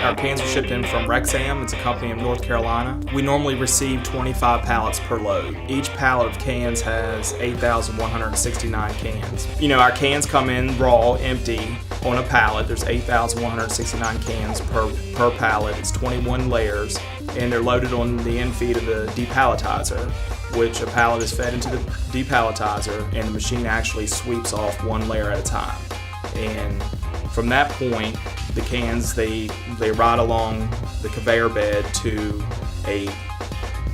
Our cans are shipped in from Rexam. It's a company in North Carolina. We normally receive 25 pallets per load. Each pallet of cans has 8,169 cans. Our cans come in raw, empty, on a pallet. There's 8,169 cans per pallet. It's 21 layers, and they're loaded on the end feed of the depalletizer, which a pallet is fed into the depalletizer, and the machine actually sweeps off one layer at a time. And from that point, the cans, they ride along the conveyor bed to a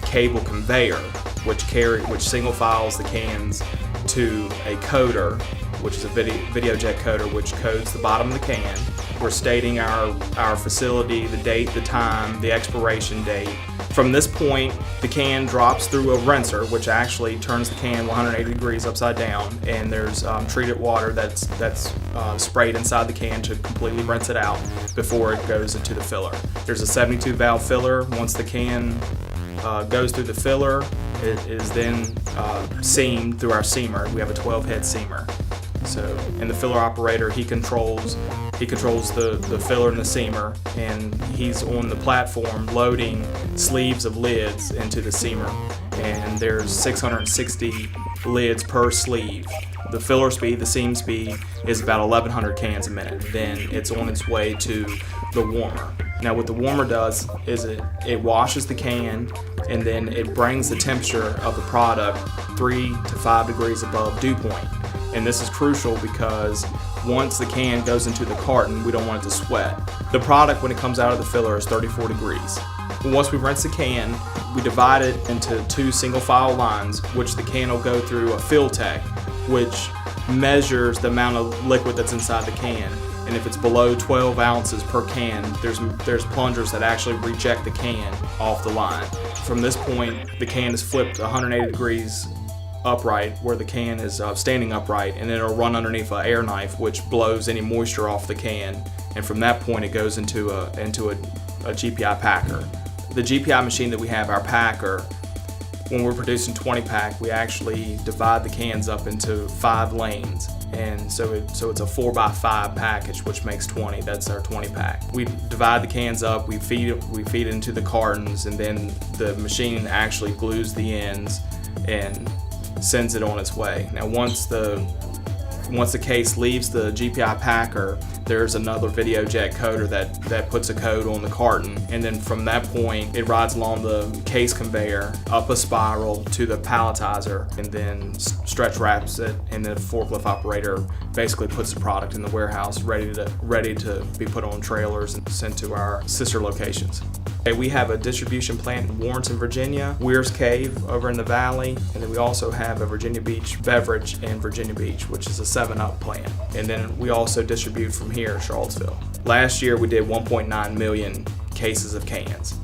cable conveyor, which single files the cans to a coder, which is a video jet coder, which codes the bottom of the can. We're stating our facility, the date, the time, the expiration date. From this point, the can drops through a rinser, which actually turns the can 180 degrees upside down, and there's treated water that's sprayed inside the can to completely rinse it out before it goes into the filler. There's a 72 valve filler. Once the can goes through the filler, it is then seamed through our seamer. We have a 12 head seamer. And the filler operator, he controls the filler and the seamer, and he's on the platform loading sleeves of lids into the seamer. And there's 660 lids per sleeve. The filler speed, the seam speed, is about 1,100 cans a minute. Then it's on its way to the warmer. Now what the warmer does is it washes the can, and then it brings the temperature of the product 3 to 5 degrees above dew point. And this is crucial because once the can goes into the carton, we don't want it to sweat. The product, when it comes out of the filler, is 34 degrees. Once we rinse the can, we divide it into 2 single file lines, which the can will go through a fill tech, which measures the amount of liquid that's inside the can. And if it's below 12 ounces per can, there's plungers that actually reject the can off the line. From this point, the can is flipped 180 degrees upright, where the can is standing upright, and then it'll run underneath an air knife, which blows any moisture off the can. And from that point, it goes into a GPI packer. The GPI machine that we have, our packer, when we're producing 20 pack, we actually divide the cans up into 5 lanes. And so it's a 4x5 package, which makes 20. That's our 20 pack. We divide the cans up, we feed it into the cartons, and then the machine actually glues the ends and sends it on its way. Now once the case leaves the GPI packer, there's another video jet coder that puts a code on the carton, and then from that point it rides along the case conveyor up a spiral to the palletizer, and then stretch wraps it, and then the forklift operator basically puts the product in the warehouse ready to be put on trailers and sent to our sister locations. We have a distribution plant in Warrenton, Virginia, Weir's Cave over in the valley, and then we also have a Virginia Beach beverage in Virginia Beach, which is a 7-Up plant. And then we also distribute from here, Charlottesville. Last year we did 1.9 million cases of cans.